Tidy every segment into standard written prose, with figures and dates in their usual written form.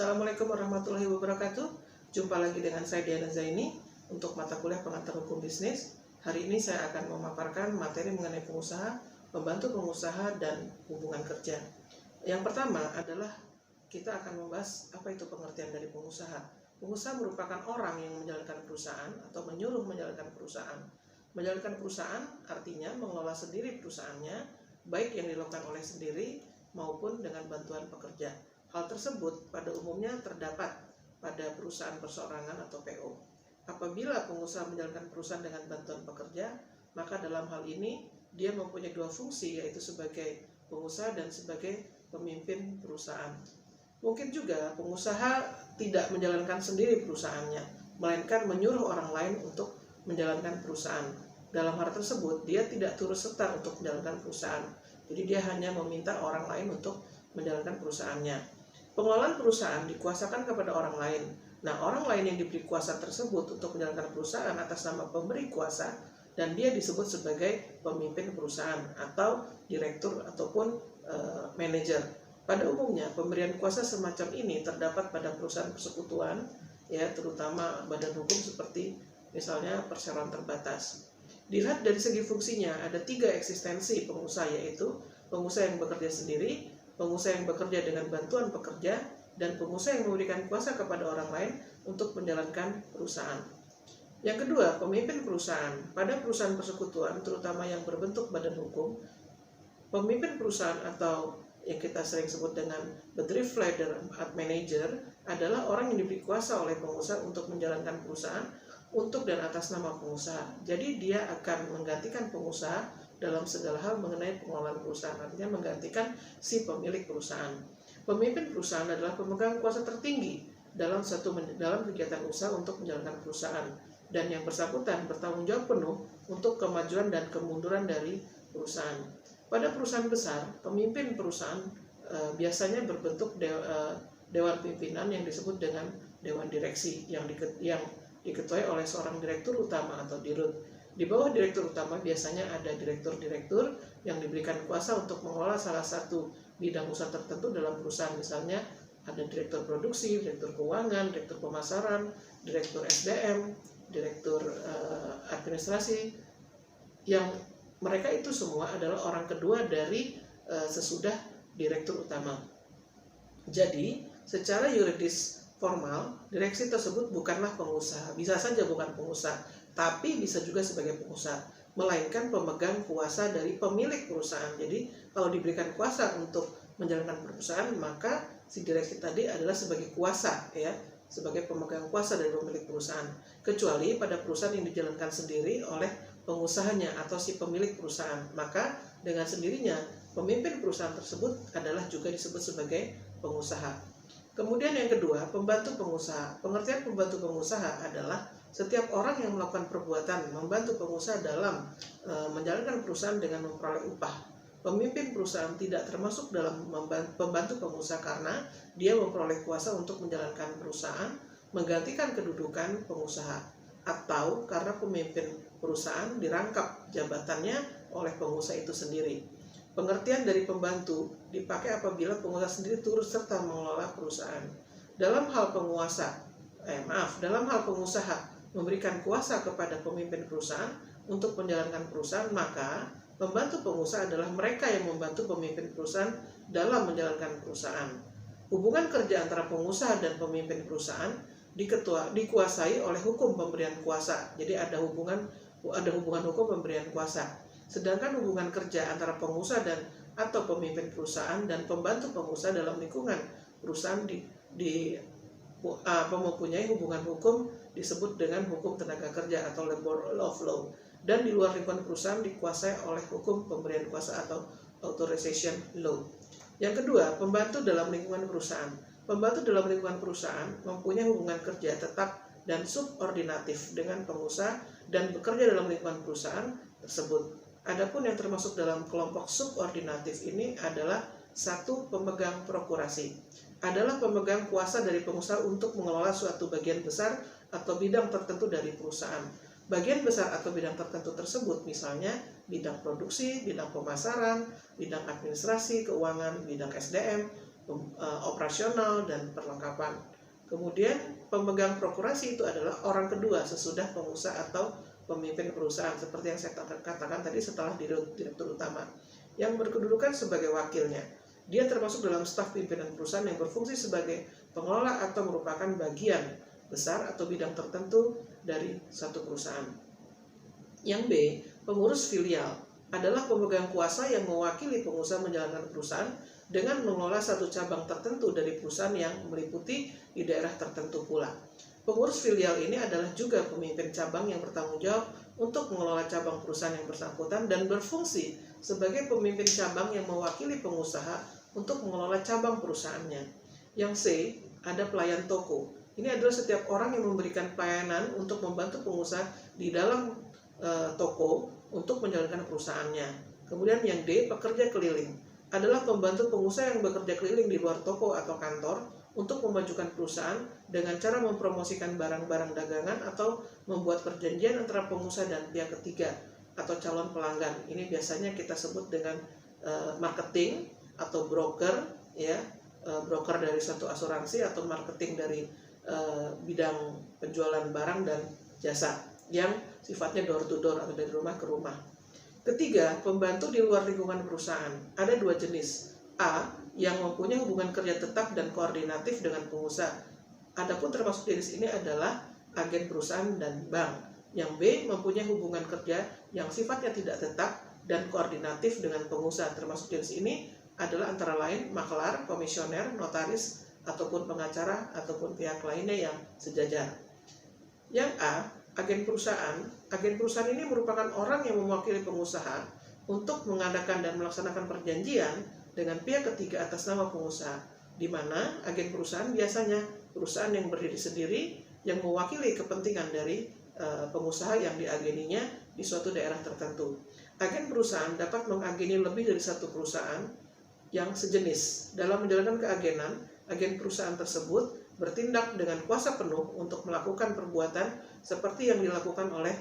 Assalamualaikum warahmatullahi wabarakatuh. Jumpa lagi dengan saya Diana Zaini untuk mata kuliah pengantar hukum bisnis. Hari ini saya akan memaparkan materi mengenai pengusaha, membantu pengusaha, dan hubungan kerja. Yang pertama adalah kita akan membahas apa itu pengertian dari pengusaha. Pengusaha merupakan orang yang menjalankan perusahaan atau menyuruh menjalankan perusahaan. Menjalankan perusahaan artinya mengelola sendiri perusahaannya, baik yang dilakukan oleh sendiri maupun dengan bantuan pekerja. Hal tersebut pada umumnya terdapat pada perusahaan perseorangan atau PO. Apabila pengusaha menjalankan perusahaan dengan bantuan pekerja, maka dalam hal ini dia mempunyai dua fungsi, yaitu sebagai pengusaha dan sebagai pemimpin perusahaan. Mungkin juga pengusaha tidak menjalankan sendiri perusahaannya, melainkan menyuruh orang lain untuk menjalankan perusahaan. Dalam hal tersebut, dia tidak turut serta untuk menjalankan perusahaan. Jadi dia hanya meminta orang lain untuk menjalankan perusahaannya. Pengelolaan perusahaan dikuasakan kepada orang lain. Nah, orang lain yang diberi kuasa tersebut untuk menjalankan perusahaan atas nama pemberi kuasa, dan dia disebut sebagai pemimpin perusahaan atau direktur ataupun manajer. Pada umumnya, pemberian kuasa semacam ini terdapat pada perusahaan persekutuan, ya, terutama badan hukum seperti misalnya perseroan terbatas. Dilihat dari segi fungsinya, ada tiga eksistensi pengusaha, yaitu pengusaha yang bekerja sendiri, pengusaha yang bekerja dengan bantuan pekerja, dan pengusaha yang memberikan kuasa kepada orang lain untuk menjalankan perusahaan. Yang kedua, pemimpin perusahaan. Pada perusahaan persekutuan, terutama yang berbentuk badan hukum, pemimpin perusahaan atau yang kita sering sebut dengan bedrijfsleider atau manager adalah orang yang diberi kuasa oleh pengusaha untuk menjalankan perusahaan untuk dan atas nama pengusaha. Jadi dia akan menggantikan pengusaha dalam segala hal mengenai pengelolaan perusahaan, artinya menggantikan si pemilik perusahaan. Pemimpin perusahaan adalah pemegang kuasa tertinggi dalam kegiatan usaha untuk menjalankan perusahaan, dan yang bersangkutan bertanggung jawab penuh untuk kemajuan dan kemunduran dari perusahaan. Pada perusahaan besar, pemimpin perusahaan biasanya berbentuk dewan pimpinan yang disebut dengan dewan direksi yang diketuai oleh seorang direktur utama atau dirut. Di bawah direktur utama biasanya ada direktur-direktur yang diberikan kuasa untuk mengelola salah satu bidang usaha tertentu dalam perusahaan. Misalnya ada direktur produksi, direktur keuangan, direktur pemasaran, direktur SDM, direktur administrasi, yang mereka itu semua adalah orang kedua dari sesudah direktur utama. Jadi secara yuridis formal, direksi tersebut bukanlah pengusaha, bisa saja bukan pengusaha, tapi bisa juga sebagai pengusaha, melainkan pemegang kuasa dari pemilik perusahaan. Jadi kalau diberikan kuasa untuk menjalankan perusahaan, maka si direksi tadi adalah sebagai kuasa, ya, sebagai pemegang kuasa dari pemilik perusahaan. Kecuali pada perusahaan yang dijalankan sendiri oleh pengusahanya atau si pemilik perusahaan, maka dengan sendirinya pemimpin perusahaan tersebut adalah juga disebut sebagai pengusaha. Kemudian yang kedua, pembantu pengusaha. Pengertian pembantu pengusaha adalah setiap orang yang melakukan perbuatan membantu pengusaha dalam menjalankan perusahaan dengan memperoleh upah. Pemimpin perusahaan tidak termasuk dalam pembantu pengusaha karena dia memperoleh kuasa untuk menjalankan perusahaan, menggantikan kedudukan pengusaha, atau karena pemimpin perusahaan dirangkap jabatannya oleh pengusaha itu sendiri. Pengertian dari pembantu dipakai apabila pengusaha sendiri turut serta mengelola perusahaan. Dalam hal dalam hal pengusaha memberikan kuasa kepada pemimpin perusahaan untuk menjalankan perusahaan, maka pembantu pengusaha adalah mereka yang membantu pemimpin perusahaan dalam menjalankan perusahaan. Hubungan kerja antara pengusaha dan pemimpin perusahaan dikuasai oleh hukum pemberian kuasa. Jadi ada hubungan hukum pemberian kuasa. Sedangkan hubungan kerja antara pengusaha atau pemimpin perusahaan dan pembantu pengusaha dalam lingkungan perusahaan mempunyai hubungan hukum disebut dengan hukum tenaga kerja atau labor of law, dan di luar lingkungan perusahaan dikuasai oleh hukum pemberian kuasa atau authorization law. Yang kedua, pembantu dalam lingkungan perusahaan. Pembantu dalam lingkungan perusahaan mempunyai hubungan kerja tetap dan subordinatif dengan pengusaha dan bekerja dalam lingkungan perusahaan tersebut. Adapun yang termasuk dalam kelompok subordinatif ini adalah satu, pemegang prokurasi. Adalah pemegang kuasa dari pengusaha untuk mengelola suatu bagian besar atau bidang tertentu dari perusahaan. Bagian besar atau bidang tertentu tersebut misalnya bidang produksi, bidang pemasaran, bidang administrasi, keuangan, bidang SDM, operasional, dan perlengkapan. Kemudian pemegang prokurasi itu adalah orang kedua sesudah pengusaha atau pemimpin perusahaan, seperti yang saya katakan tadi setelah direktur utama, yang berkedudukan sebagai wakilnya. Dia termasuk dalam staf pimpinan perusahaan yang berfungsi sebagai pengelola atau merupakan bagian besar atau bidang tertentu dari satu perusahaan. Yang B, pengurus filial adalah pemegang kuasa yang mewakili pengusaha menjalankan perusahaan dengan mengelola satu cabang tertentu dari perusahaan yang meliputi di daerah tertentu pula. Pengurus filial ini adalah juga pemimpin cabang yang bertanggung jawab untuk mengelola cabang perusahaan yang bersangkutan dan berfungsi sebagai pemimpin cabang yang mewakili pengusaha untuk mengelola cabang perusahaannya. Yang C, ada pelayan toko. Ini adalah setiap orang yang memberikan pelayanan untuk membantu pengusaha di dalam toko untuk menjalankan perusahaannya. Kemudian yang D, pekerja keliling, adalah pembantu pengusaha yang bekerja keliling di luar toko atau kantor untuk memajukan perusahaan dengan cara mempromosikan barang-barang dagangan atau membuat perjanjian antara pengusaha dan pihak ketiga atau calon pelanggan. Ini biasanya kita sebut dengan marketing atau broker, ya, broker dari suatu asuransi atau marketing dari bidang penjualan barang dan jasa yang sifatnya door to door atau dari rumah ke rumah. Ketiga, pembantu di luar lingkungan perusahaan. Ada dua jenis. A, yang mempunyai hubungan kerja tetap dan koordinatif dengan pengusaha. Adapun termasuk jenis ini adalah agen perusahaan dan bank. Yang B, mempunyai hubungan kerja yang sifatnya tidak tetap dan koordinatif dengan pengusaha. Termasuk jenis ini adalah antara lain maklar, komisioner, notaris, ataupun pengacara, ataupun pihak lainnya yang sejajar. Yang A, agen perusahaan. Agen perusahaan ini merupakan orang yang mewakili pengusaha untuk mengadakan dan melaksanakan perjanjian dengan pihak ketiga atas nama pengusaha, di mana agen perusahaan biasanya perusahaan yang berdiri sendiri yang mewakili kepentingan dari pengusaha yang diageninya di suatu daerah tertentu. Agen perusahaan dapat mengageni lebih dari satu perusahaan yang sejenis. Dalam menjalankan keagenan, agen perusahaan tersebut bertindak dengan kuasa penuh untuk melakukan perbuatan seperti yang dilakukan oleh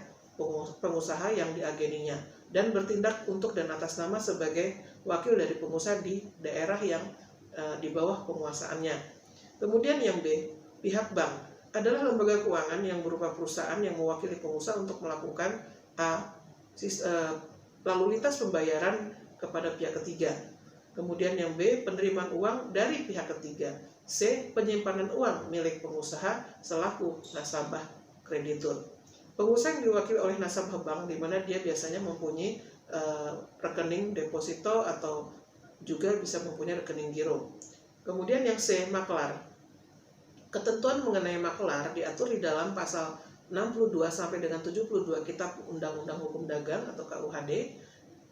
pengusaha yang diageninya dan bertindak untuk dan atas nama sebagai wakil dari pengusaha di daerah yang di bawah penguasaannya. Kemudian yang B, pihak bank adalah lembaga keuangan yang berupa perusahaan yang mewakili pengusaha untuk melakukan A, lalu lintas pembayaran kepada pihak ketiga. Kemudian yang B, penerimaan uang dari pihak ketiga. C, penyimpanan uang milik pengusaha selaku nasabah kreditur. Pengusaha yang diwakili oleh nasabah bank, di mana dia biasanya mempunyai rekening deposito atau juga bisa mempunyai rekening giro. Kemudian yang C, maklar. Ketentuan mengenai maklar diatur di dalam pasal 62 sampai dengan 72 Kitab Undang-Undang Hukum Dagang atau KUHD,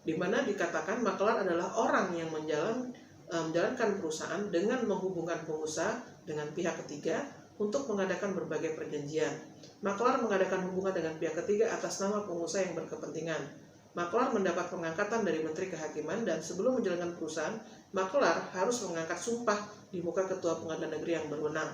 di mana dikatakan maklar adalah orang yang menjalankan perusahaan dengan menghubungkan pengusaha dengan pihak ketiga untuk mengadakan berbagai perjanjian. Maklar mengadakan hubungan dengan pihak ketiga atas nama pengusaha yang berkepentingan. Maklar mendapat pengangkatan dari Menteri Kehakiman dan sebelum menjalankan perusahaan, maklar harus mengangkat sumpah di muka Ketua Pengadilan Negeri yang berwenang.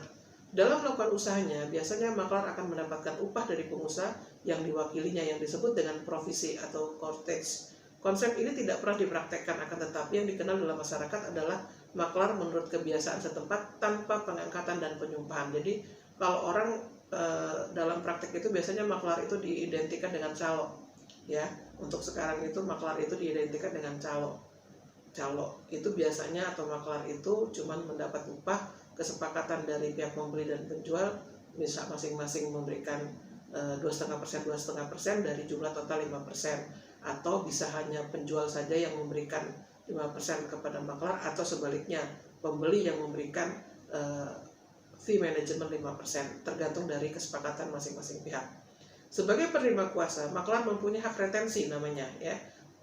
Dalam melakukan usahanya, biasanya maklar akan mendapatkan upah dari pengusaha yang diwakilinya yang disebut dengan provisi atau cortege. Konsep ini tidak pernah dipraktekkan, akan tetapi yang dikenal dalam masyarakat adalah maklar menurut kebiasaan setempat tanpa pengangkatan dan penyumpahan. Jadi kalau orang dalam praktek itu biasanya maklar itu diidentikan dengan calo, ya. Untuk sekarang itu maklar itu diidentikan dengan calo. Calo itu biasanya atau maklar itu cuma mendapat upah kesepakatan dari pihak pembeli dan penjual, bisa masing-masing memberikan 2,5% dari jumlah total 5%. Atau bisa hanya penjual saja yang memberikan 5% kepada maklar, atau sebaliknya pembeli yang memberikan fee manajemen 5%, tergantung dari kesepakatan masing-masing pihak. Sebagai penerima kuasa, maklar mempunyai hak retensi namanya, ya.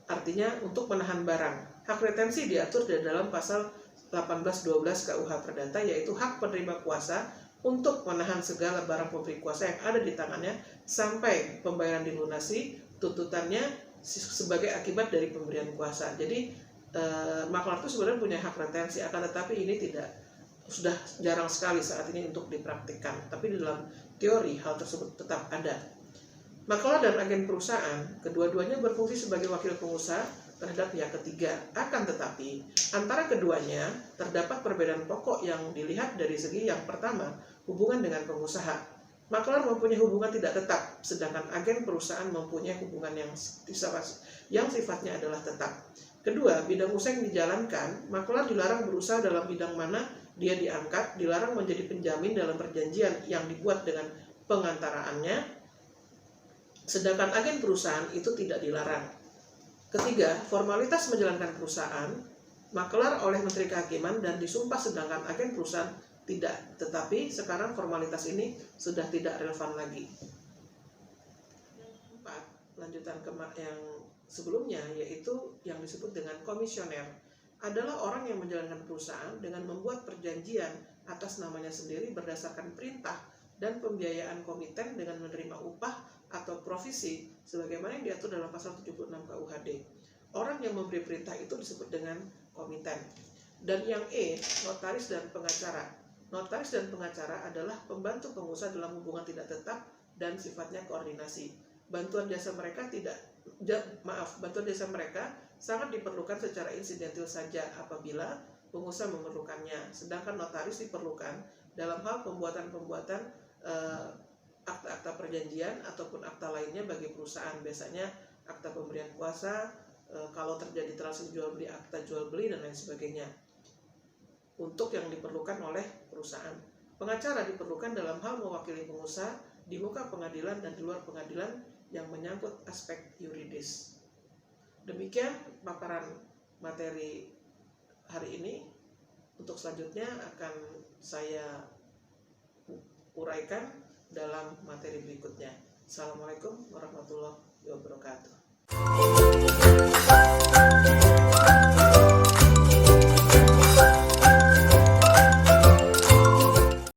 Artinya untuk menahan barang. Hak retensi diatur di dalam pasal 18-12 KUH Perdata, yaitu hak penerima kuasa untuk menahan segala barang pemberi kuasa yang ada di tangannya sampai pembayaran dilunasi tuntutannya sebagai akibat dari pemberian kuasa. Jadi maklar itu sebenarnya punya hak retensi, akan tetapi ini sudah jarang sekali saat ini untuk dipraktikkan. Tapi di dalam teori hal tersebut tetap ada. Maklar dan agen perusahaan, kedua-duanya berfungsi sebagai wakil pengusaha terhadap pihak ketiga. Akan tetapi, antara keduanya terdapat perbedaan pokok yang dilihat dari segi yang pertama, hubungan dengan pengusaha. Maklar mempunyai hubungan tidak tetap, sedangkan agen perusahaan mempunyai hubungan yang sifatnya adalah tetap. Kedua, bidang usaha yang dijalankan, maklar dilarang berusaha dalam bidang mana dia diangkat, dilarang menjadi penjamin dalam perjanjian yang dibuat dengan pengantaraannya, sedangkan agen perusahaan itu tidak dilarang. Ketiga, formalitas menjalankan perusahaan, maklar oleh Menteri Kehakiman dan disumpah sedangkan agen perusahaan tidak, tetapi sekarang formalitas ini sudah tidak relevan lagi. Yang keempat, lanjutan yang sebelumnya, yaitu yang disebut dengan komisioner, adalah orang yang menjalankan perusahaan dengan membuat perjanjian atas namanya sendiri berdasarkan perintah dan pembiayaan komiten dengan menerima upah atau provisi sebagaimana yang diatur dalam pasal 76 KUHD. Orang yang memberi perintah itu disebut dengan komiten. Dan yang E, notaris dan pengacara. Notaris dan pengacara adalah pembantu pengusaha dalam hubungan tidak tetap dan sifatnya koordinasi. Bantuan jasa mereka sangat diperlukan secara insidental saja apabila pengusaha memerlukannya. Sedangkan notaris diperlukan dalam hal pembuatan akta-akta perjanjian ataupun akta lainnya bagi perusahaan. Biasanya akta pemberian kuasa, kalau terjadi transaksi jual beli, akta jual beli dan lain sebagainya. Untuk yang diperlukan oleh perusahaan. Pengacara diperlukan dalam hal mewakili pengusaha di muka pengadilan dan di luar pengadilan yang menyangkut aspek yuridis. Demikian paparan materi hari ini. Untuk selanjutnya akan saya uraikan dalam materi berikutnya. Assalamualaikum warahmatullahi wabarakatuh.